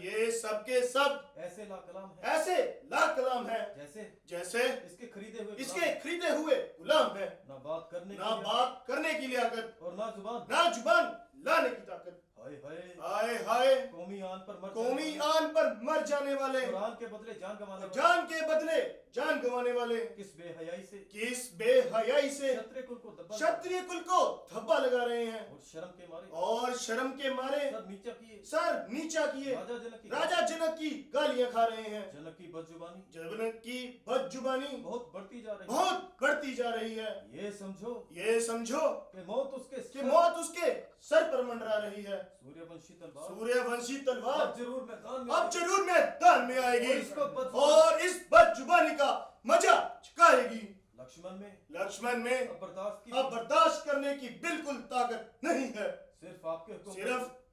ये सब के सब ऐसे ला कलाम है, ऐसे ला कलाम है जैसे जैसे इसके खरीदे हुए इसके खरीदे हुए गुलाम है। ना बात करने ना की बात करने की लियाकत और ना जुबान। ना जुबान लाने की ताकत। हाय हाय, हाय हाय, कौमी आन पर मर कौमी आन पर मर जाने वाले, कुरान के बदले जान गंवाने वाले, जान के बदले जान गंवाने वाले, किस बेहयाई से, किस बेहयाई से क्षत्रिय कुल को दबा क्षत्रिय कुल को धब्बा लगा रहे हैं और शर्म के मारे और शर्म के मारे सर नीचा किए, सर नीचा किए, राजा जनक की गालियां खा रहे हैं। जनक की बदजुबानी जनक की बदजुबानी बहुत बढ़ती जा रही है। बहुत बढ़ती जा रही है। ये समझो कि कि मौत उसके सर पर मंडरा रही है। सूर्यवंशी तलवार सूर्यवंशी तलवार अब जरूर मैदान में आएगी और इस बदजुबानी का मजा चुकाएगी। लक्ष्मण में अब बर्दाश्त करने की बिल्कुल ताकत नहीं है। सिर्फ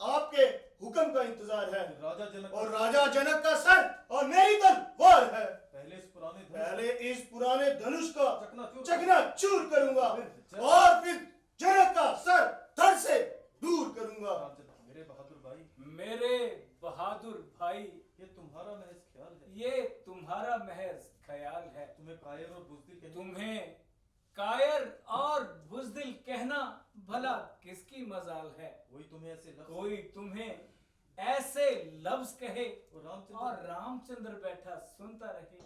आपके हुक्म का इंतजार है और राजा जनक का सर और मेरी तलवार है। पहले इस पुराने धनुष को चकनाचूर चकनाचूर करूंगा और फिर जनक का सर धड़ से दूर करूंगा। मेरे बहादुर भाई, ये तुम्हारा महज ख्याल है, ये तुम्हारा महज ख्याल है। तुम्हें कायर और बुज़दिल कहना भला किसकी मजाल है। कोई तुम्हें ऐसे लफ्ज कहे और रामचंद्र बैठा सुनता रहे।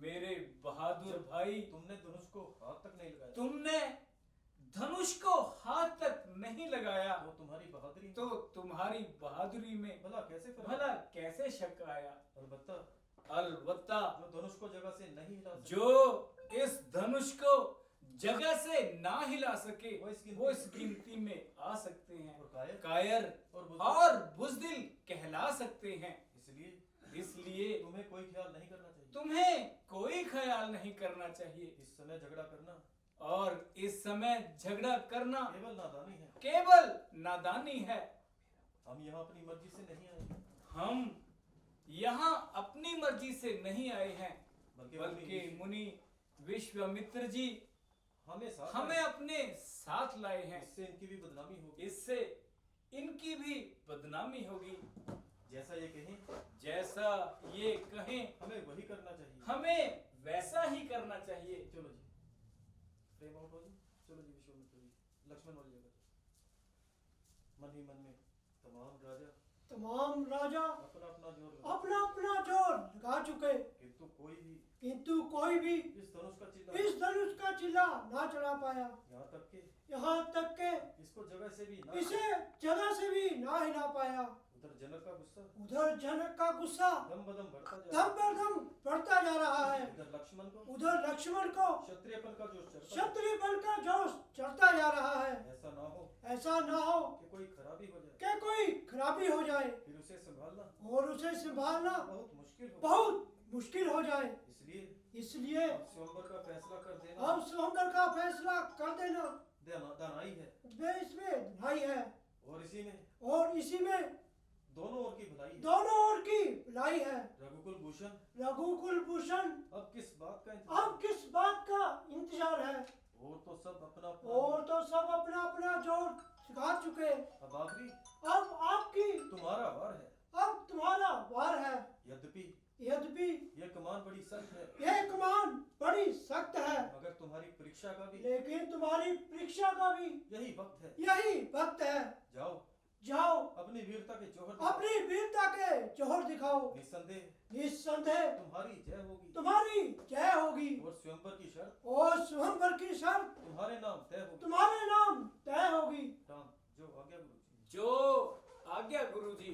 मेरे बहादुर भाई, तुमने धनुष को हाथ तक नहीं लगाया, तुमने धनुष को हाथ तक नहीं लगाया तो तुम्हारी बहादुरी में भला कैसे शक आया। अलबत्ता धनुष को जगह से नहीं हिला सके, जो इस धनुष को जगह से ना हिला सके वो इस गिनती में आ सकते हैं। और कायर और बुज़दिल कहला सकते हैं। इसलिए तुम्हें कोई ख्याल नहीं करना चाहिए। तुम्हें कोई ख्याल नहीं करना चाहिए। इस समय झगड़ा करना और इस समय झगड़ा करना केवल नादानी है। हम यहाँ अपनी मर्जी से नहीं आए। हम यहाँ अपनी मर्जी से नहीं आए हैं, बल्कि मुनि विश्वामित्र जी हमें अपने साथ लाए हैं। इससे इनकी भी बदनामी होगी। इससे इनकी भी बदनामी होगी। जैसा ये कहें हमें वही करना चाहिए, हमें वैसा ही करना चाहिए। चलो जी, फ्रेम आउट हो जी। चलो जी, विश्वामित्र जी, लक्ष्मण वाली जगह। मन ही मन में तमाम राजा अपना अपना जोर लगा चुके, किंतु कोई भी इस धनुष का चिल्ला ना चढ़ा पाया। यहाँ तक के इसको इसे जगह से भी ना हिला पाया। उधर जनक का गुस्सा दम ब दम दम बढ़ता जा रहा है। उधर लक्ष्मण को क्षत्रियपन का जोश चढ़ता जा रहा है। ऐसा ना हो कि कोई खराबी हो जाए फिर उसे संभालना बहुत मुश्किल हो जाए। इसलिए अब स्वयंवर का फैसला कर देना दानाई है। इसमें ढाई है और इसी में दोनों ओर की भलाई है। रघुकुल भूषण अब किस बात का इंतजार है। और तो सब अपना अपना जोर चुका चुके। अब आपकी तुम्हारा वार है। यद्यपि यह कमान बड़ी सख्त है, मगर तुम्हारी परीक्षा का भी लेकिन तुम्हारी परीक्षा का भी यही वक्त है। जाओ अपनी वीरता के जौहर दिखाओ। निस्संदेह तुम्हारी जय होगी और स्वयंवर की शर्त तुम्हारे नाम तय होगी। जो आज्ञा गुरुजी।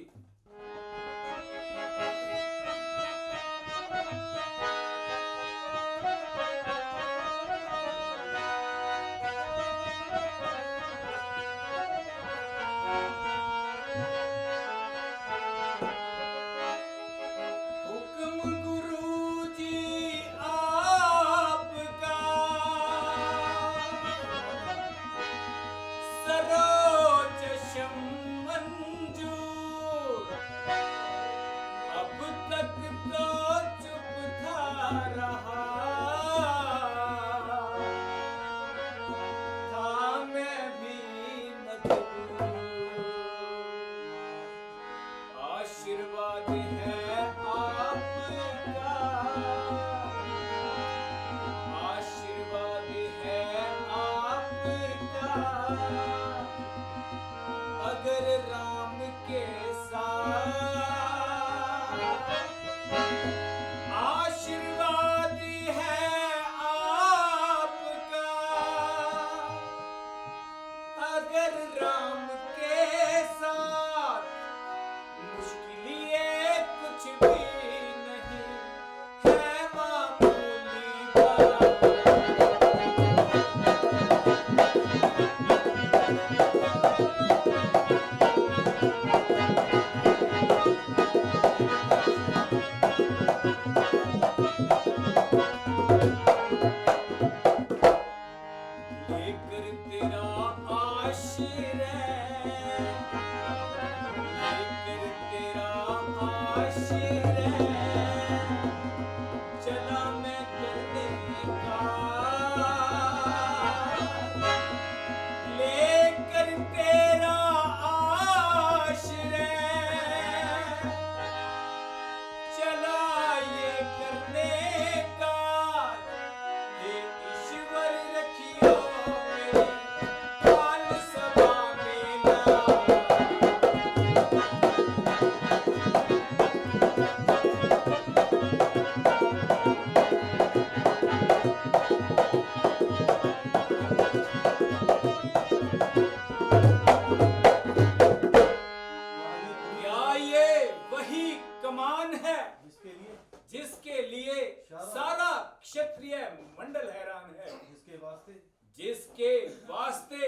अभिमान है, जिसके वास्ते जिसके वास्ते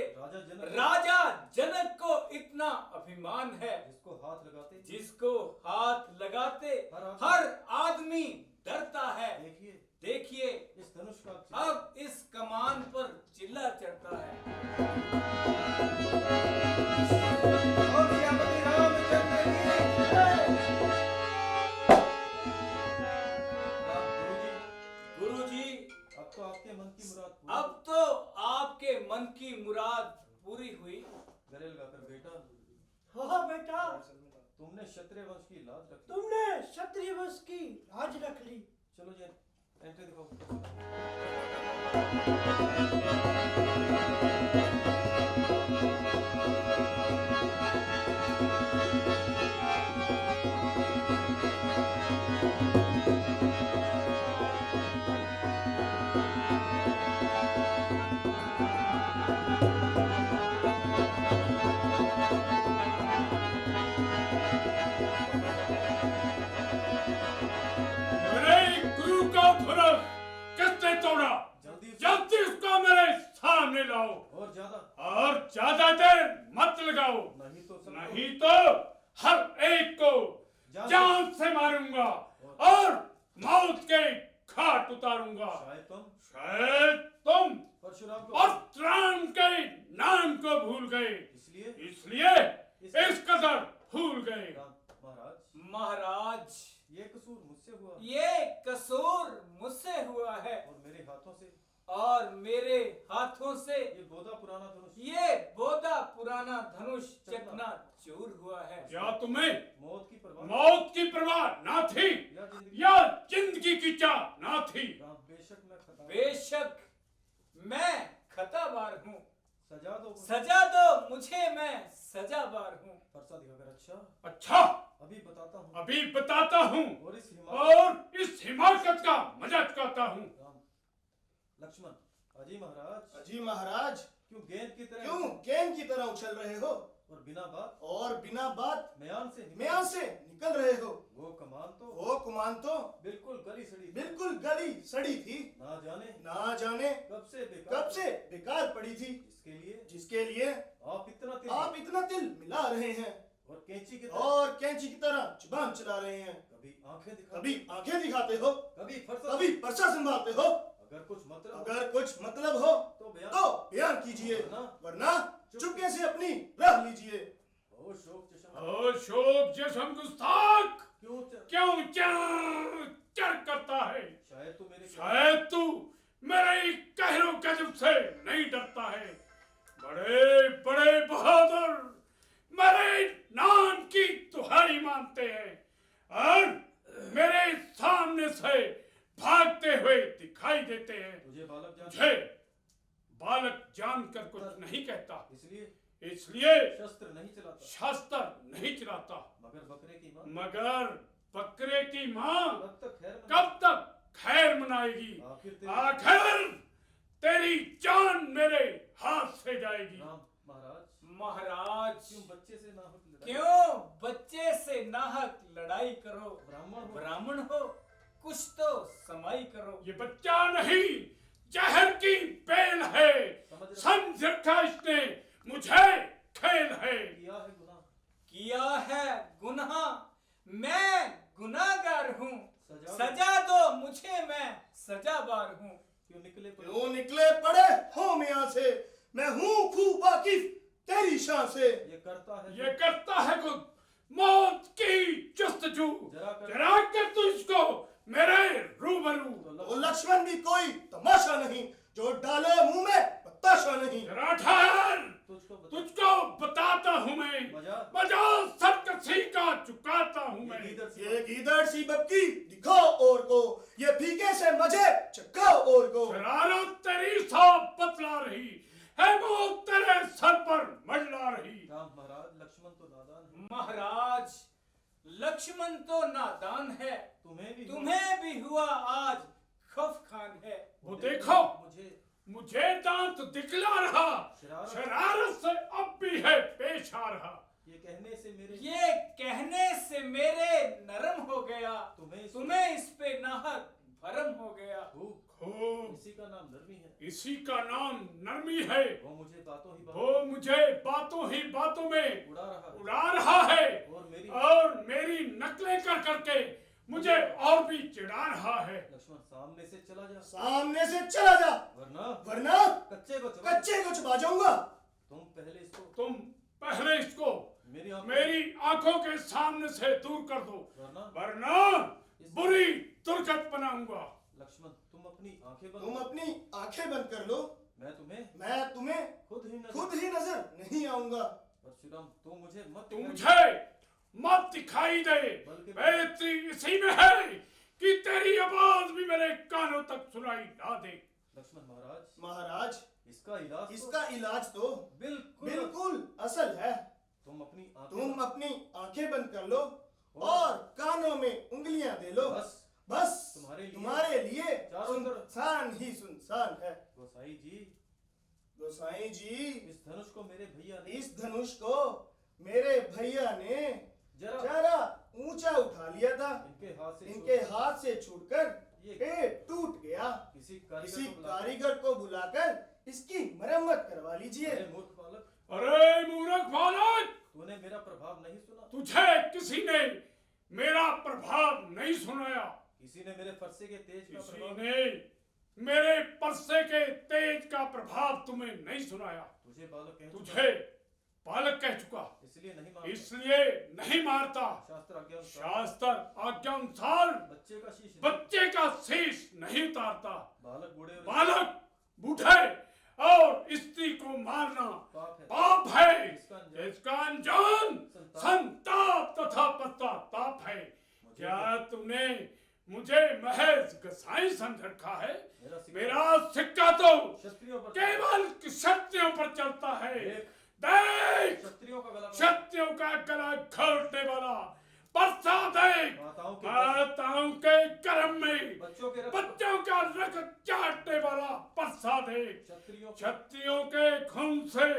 राजा जनक को इतना अभिमान है, जिसको हाथ लगाते हर आदमी डरता है। देखिए देखिए इस धनुष का अब इस कमान पर चिल्ला चढ़ता है। और श्रीमती रामचंद्र की जय। गुरुजी, अब तो आपके मन की मुराद पूरी। अब तो आपके मन की मुराद पूरी हुई। गले लगाकर बेटा, हाँ बेटा, तुमने क्षत्रिय वंश की लाज रखी। तुमने क्षत्रिय वंश की लाज रख ली। चलो जी एंट्री दिखाओ। मेरे गुरु का धनुष किसने तोड़ा? जल्दी जल्दी उसको मेरे सामने लाओ और ज्यादा और ज्यादा देर मत लगाओ, नहीं तो सब नहीं तो हर एक को जान से मारूंगा और मौत के घाट उतारूंगा। शायद तुम परशुराम को परशुराम के नाम को भूल गए, इसलिए इस कदर भूल गए। महाराज, महाराज, ये कसूर मुझसे हुआ ये कसूर मुझसे हुआ है और मेरे हाथों से और मेरे हाथों से ये बोधा पुराना धनुष ये बोधा पुराना धनुष चकना चूर हुआ है। क्या तुम्हें मौत की परवाह मौत की परवाह ना थी या या जिंदगी जिंदगी की चाह ना थी? राम, बेशक मैं खता बेशक मैं खताबार हूँ, सजा दो सजा दो मुझे, मैं सजाबार हूँ। फरसा दिखाकर अच्छा अच्छा अभी बताता हूँ और और इस हिमाकत का मजा चुकाता हूँ। राम, लक्ष्मण, अजी महाराज, अजी महाराज, क्यों गेंद की तरह क्यों गेंद की तरह उछल रहे हो और बिना बात म्यान म्यान से निकल रहे हो? वो कमान तो बिल्कुल गली सड़ी थी, ना जाने कब से बेकार पड़ी थी, जिसके लिए आप इतना तिल मिला रहे हैं और कैंची की तरह जुबान चला रहे हैं। कभी आंखें दिखाते हो, कभी कभी परसा संभालते हो। अगर कुछ मतलब हो तो तो बयान कीजिए, वरना चुपके से अपनी राह लीजिए। ओ शोक ओ शोक जश्न गुस्ताख, क्यों क्यों चढ़ करता है? शायद तू मेरे कहरों कदम से नहीं डरता है। बड़े बड़े बहादुर मेरे नाम की दुहाई मानते हैं और मेरे सामने से भागते हुए दिखाई देते हैं। मुझे बालक जानकर कुछ नहीं कहता, इसलिए शस्त्र नहीं चलाता। मगर बकरे की माँ कब तक खैर मनाएगी? आखिर तेरी जान मेरे हाथ से जाएगी। महाराज, क्यों बच्चे से नाहक लड़ाई करो? ब्राह्मण हो, कुछ तो समाई करो। ये बच्चा नहीं, जहर की बेल है। समझ रखा इसने मुझे खेल है। किया है गुनाह, मैं गुनाहगार हूँ। सजा दो मुझे, मैं सजाबार हूँ। क्यों निकले पड़े हो मियां से? मैं हूँ खूब वाकिफ तेरी शान से। ये करता है खुद मौत की जस्तजू। जरा कर तू इसको मेरे रूबरू। वो लक्ष्मण भी कोई तमाशा नहीं, जो डाले मुंह में बताशा नहीं। जरा ठहर, तुझको बताता हूँ मैं, मजा सब कसी का चुकाता हूँ मैं। ये गीदड़ सी बक्की दिखाओ और को, ये फीके से मजे चकाओ और को। शरारत तेरी सांप बतला रही है, मौत तेरे सर पर मंडला रही। महाराज, लक्ष्मण तो नादान है, तुम्हें भी हुआ आज खौफ खान है। वो देखो, मुझे दांत दिखला रहा, शरारत से अब भी है पेश आ रहा। ये कहने से मेरे नरम हो गया, तुम्हें इस पे नाहक भरम हो गया। हो, इसी का नाम नरमी है। इसी का नाम नरमी है। वो मुझे बातों ही बातों में उड़ा उड़ा रहा है और मेरी नकलें कर करके मुझे और भी चिढ़ा रहा है। लक्ष्मण सामने से चला जा, सामने से चला जा, वरना कच्चे को चबा जाऊंगा। तुम पहले इसको मेरी आंखों के सामने से दूर कर दो, वरना बुरी दुर्गत बनाऊंगा। लक्ष्मण तुम अपनी आंखें बंद कर लो, मैं तुम्हें खुद ही नजर नहीं आऊंगा। परशुराम तू मुझे मत दिखाई दे, बेहतरी इसी में है कि तेरी आवाज भी मेरे कानों तक सुनाई ना दे। लक्ष्मण महाराज इसका इलाज तो बिल्कुल असल है। तुम अपनी आंखें बंद कर लो और कानों में उंगलियां दे लो। बस तुम्हारे लिए सुनसान ही सुनसान है। गोसाई जी, इस धनुष को मेरे भैया ने जरा ऊंचा उठा लिया था। इनके हाथ से छूटकर ये टूट गया। किसी कारीगर को बुलाकर इसकी मरम्मत करवा लीजिए। अरे मूर्ख बालक, तूने मेरा प्रभाव नहीं सुना। तुझे किसी ने मेरा प्रभाव नहीं सुनाया। किसी ने मेरे परसे के तेज का प्रभाव तुम्हें नहीं सुनाया। तुझे बालक कह चुका, इसलिए नहीं मारता। शास्त्र आज्ञानुसार बच्चे का शीश नहीं उतारता। बालक बूढ़े और स्त्री को मारना पाप है, इसका अंजाम संताप तथा पश्चाताप है। क्या तुमने मुझे महज गोसाई समझ रखा है? मेरा सिक्का तो केवल क्षत्रियों पर चलता है। देख, क्षत्रियों का गला घोटने वाला परसा देख, माताओं के कर्म में बच्चों का रक्त चाटने वाला परसा देख। क्षत्रियों के खून से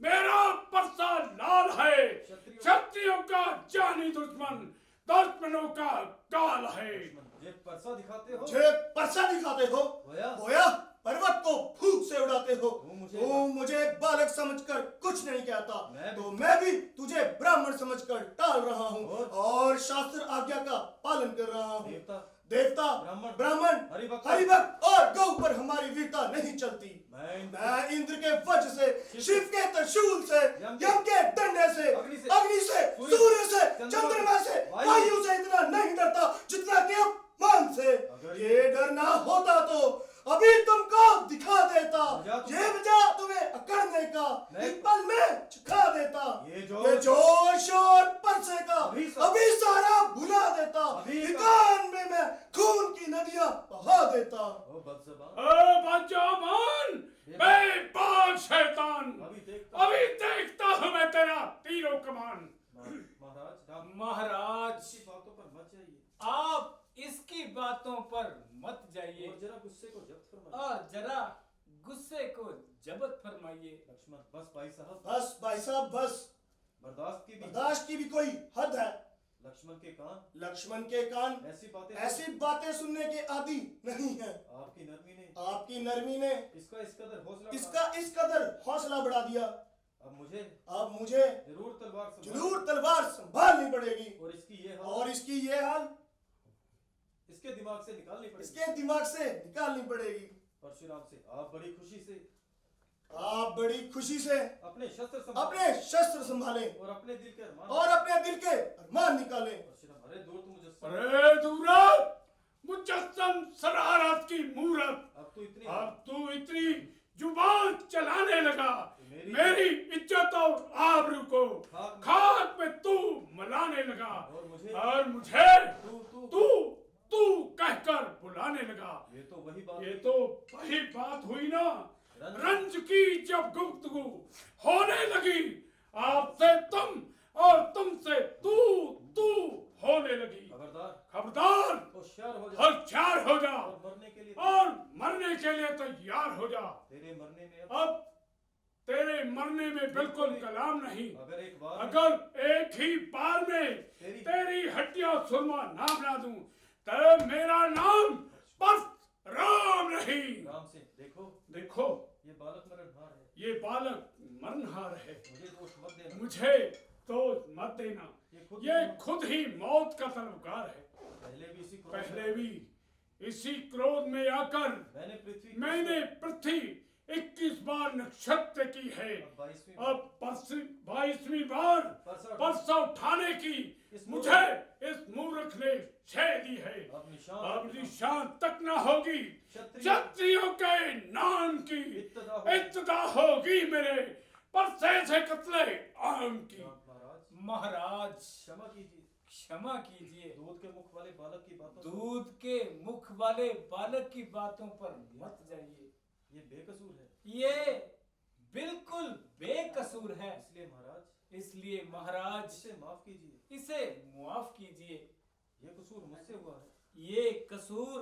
मेरा परसा लाल है। क्षत्रियों का जानी दुश्मनों का काल है। मुझे परसा दिखाते हो, होया पर्वत को फूंक से उड़ाते हो। तू मुझे बालक समझकर कुछ नहीं कहता, तो मैं भी तुझे ब्राह्मण समझकर टाल रहा हूँ और शास्त्र आज्ञा का पालन कर रहा हूँ। देवता, ब्राह्मण, हरिभक्त और गौ पर हमारी वीरता नहीं चलती। मैं इंद्र के वज्र से, शिव के त्रिशूल से, यम के डंडे से, अग्नि से, सूर्य से, चंद्रमा से, वायु से इतना नहीं डरता जितना कि अपमान से। ये डर ना होता तो अभी तुमको दिखा देता, ये बजा तुम्हें अकड़ने का एक पल में चुका देता। ये जोश और परसे का अभी सारा भुला देता। कान में मैं खून की नदियां बहा देता। बेबाक शैतान, अभी देखता हूँ मैं तेरा तीरों कमान। महाराज, आप इसकी बातों पर मत जाइए और जरा गुस्से को जब्त फरमाइए। लक्ष्मण बस भाई साहब बस। बर्दाश्त की भी कोई हद है। लक्ष्मण के कान ऐसी बातें सुनने के आदि नहीं है। आपकी नरमी ने इसका इस कदर हौसला बढ़ा दिया। अब मुझे जरूर तलवार संभालनी पड़ेगी। और इसकी ये हाल इसके दिमाग से निकालनी पड़ेगी। परशुराम से आप बड़ी खुशी से अपने शस्त्र संभालें और अपने दिल के अरमान निकालें। अरे दूरा, मुजस्सम शरारत की मूरत, अब तू इतनी जुबान चलाने लगा। मेरी इज्जत और आबरू को खाक में तू मलाने लगा और मुझे तू कहकर बुलाने लगा। ये तो वही बात हुई ना, रंज की जब गुफ्तगू होने लगी, आपसे तुम और तुमसे तू होने लगी। खबरदार, होशियार हो जा और मरने के लिए तैयार हो जा। अब तेरे मरने में बिल्कुल कलाम नहीं। अगर एक ही बार में तेरी हड्डियां सुरमा ना बना दूं तो मेरा नाम परशुराम नहीं। नहीं। राम से देखो, देखो ये बालक मरणहार है, ये बालक मरणहार है, मुझे दोष मत देना, मुझे दोष मत देना। ये खुद ही मौत का तलबगार है। पहले भी इसी क्रोध में आकर मैंने पृथ्वी 21 बार नक्षत्र की है, अब 22वीं बार परसा उठाने की मुझे इस मूर्ख ने छह दी है। अब निशान तक न होगी, क्षत्रियों के नाम की इब्तिदा होगी मेरे परसे से कत्ले आम की। महाराज क्षमा कीजिए, क्षमा कीजिए। दूध के मुख वाले बालक की बातों दूध के मुख वाले बालक की बातों पर मत जाइए, ये बेकसूर है, ये बिल्कुल बेकसूर है। इसलिए महाराज इसे माफ कीजिए, इसे माफ कीजिए। ये कसूर मुझसे हुआ है, ये कसूर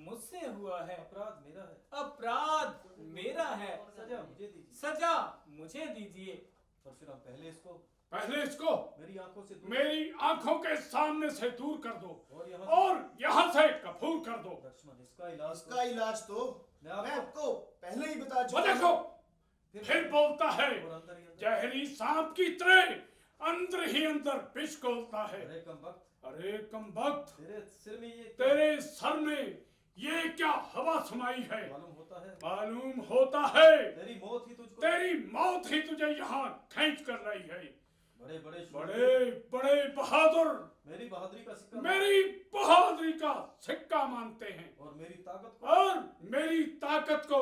मुझसे हुआ है, अपराध मेरा है, अपराध मेरा है, सजा मुझे दीजिए, सजा मुझे दीजिए। परशुराम पहले इसको मेरी आंखों के सामने से दूर कर दो और यहाँ से कपूर कर दो। लक्ष्मण, इसका इलाज तो मैं आपको पहले ही बता वो चुका देखो फिर बोलता है, जहरी सांप की तरह अंदर ही अंदर विष घोलता है। अरे कमबख्त, तेरे सर में ये क्या हवा समाई है? मालूम होता है तेरी मौत ही तुझे यहाँ खींच कर रही है। बड़े बड़े बहादुर मेरी बहादुरी का सिक्का मानते हैं और मेरी ताकत को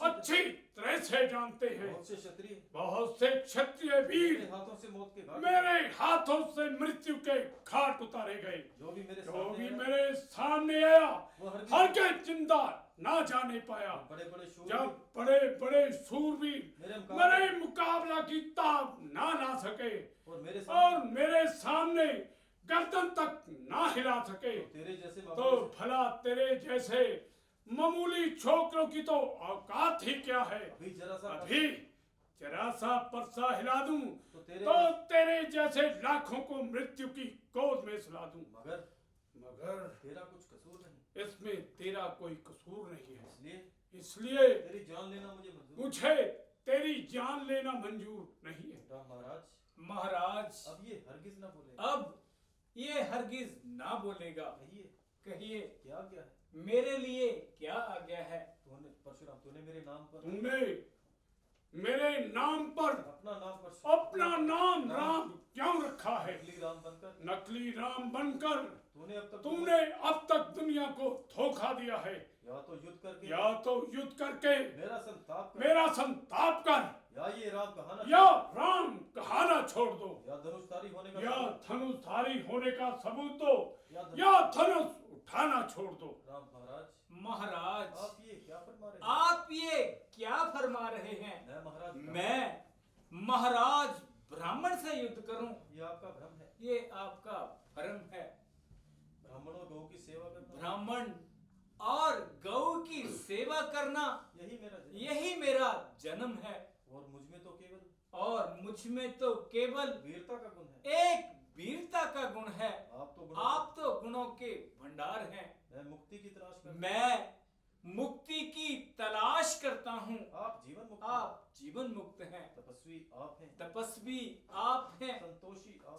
अच्छी तरह से जानते हैं। बहुत से क्षत्रिय वीर मेरे हाथों से मृत्यु के घाट उतारे गए। जो भी मेरे सामने आया हर के जिंदा ना जाने पाया। जब बड़े बड़े शूरवीर मेरे मुकाबला की ताब ना ला सके और मेरे सामने गर्दन तक ना हिला सके, तो भला तेरे जैसे मामूली छोकरों की तो औकात ही क्या है? अभी जरा सा परसा हिला दूं तो तेरे जैसे लाखों को मृत्यु की गोद में सुला दूं। मगर तेरा कुछ कसूर नहीं, इसमें तेरा कोई कसूर नहीं है, इसलिए तेरी जान लेना मुझे तेरी जान लेना मंजूर नहीं है। महाराज अब ये हरगिज ना बोले, अब ये हरगिज ना बोलेगा। कहिए क्या क्या है? मेरे लिए क्या आज्ञा है? परशुराम, तूने मेरे नाम पर अपना नाम राम क्यों रखा है? नकली राम बनकर तूने अब तक दुनिया को धोखा दिया है। या तो युद्ध करके मेरा संताप कर, या राम कहाना छोड़ दो, या धनुषधारी होने का सबूत दो, या धनुष उठाना छोड़ दो। महाराज, आप ये क्या आप ये क्या फरमा फरमा रहे रहे हैं? मैं महाराज ब्राह्मण से युद्ध करूं? ये आपका भ्रम है, ये आपका भ्रम है। ब्राह्मण और गौ की सेवा करना, ब्राह्मण और गौ की सेवा करना यही मेरा जन्म है। और मुझ में तो केवल वीरता का गुण है, एक वीरता का गुण है। आप तो गुणों के भंडार हैं। मैं मुक्ति की तलाश करता हूं। मैं मुक्ति की तलाश करता हूँ। आप जीवन मुक्त हैं। तपस्वी आप हैं, तपस्वी आप हैं,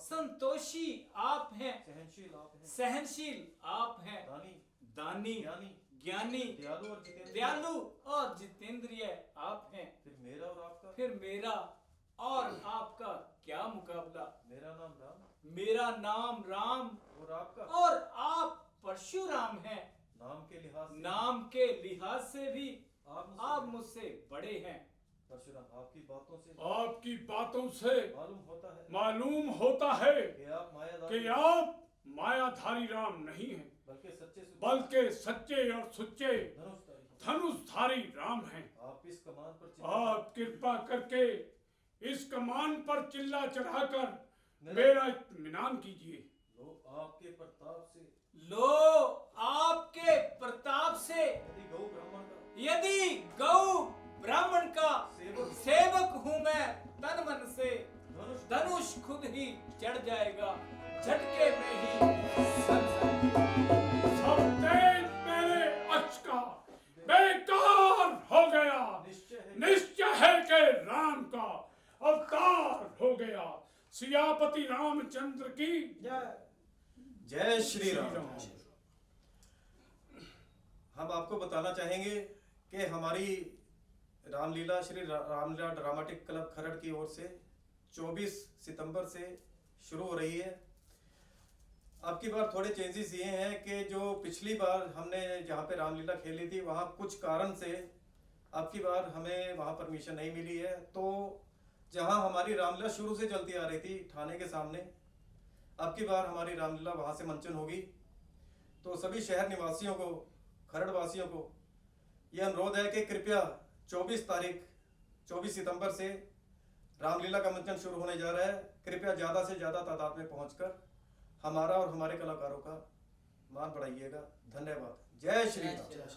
संतोषी आप हैं, सहनशील आप हैं, दानी, ज्ञानी, दयालु और जितेंद्रिय आप हैं। फिर मेरा और आपका क्या मुकाबला? मेरा नाम राम और आप परशुराम हैं। नाम के लिहाज से भी आप मुझसे बड़े हैं। परशुराम, आपकी बातों से मालूम होता है कि आप मायाधारी राम नहीं हैं, बल्कि सच्चे और सुच्चे धनुषधारी राम हैं। आप कृपा करके इस कमान पर चिल्ला चढ़ाकर मेरा इत्मीनान कीजिए। लो आपके प्रताप से यदि गौ ब्राह्मण का सेवक हूँ मैं तन मन से, धनुष खुद ही चढ़ जाएगा झटके में ही। सब तेज मेरे अक्ष का बेकार रामचंद्र की जय श्री राम। हम आपको बताना चाहेंगे कि हमारी रामलीला श्री रामलीला ड्रामेटिक क्लब खरड़ की ओर से 24 सितंबर से शुरू हो रही है। अब की बार थोड़े चेंजेस ये हैं कि जो पिछली बार हमने जहाँ पे रामलीला खेली थी वहाँ कुछ कारण से अब की बार हमें वहाँ परमिशन नहीं मिली है। तो जहाँ हमारी रामलीला शुरू से चलती आ रही थी थाने के सामने, अब की बार हमारी रामलीला वहाँ से मंचन होगी। तो सभी शहर निवासियों को, खरड़ वासियों को ये अनुरोध है कि कृपया 24 सितंबर से रामलीला का मंचन शुरू होने जा रहा है। कृपया ज़्यादा से ज़्यादा तादाद में पहुंचकर हमारा और हमारे कलाकारों का मान बढ़ाइएगा। धन्यवाद। जय श्री राम।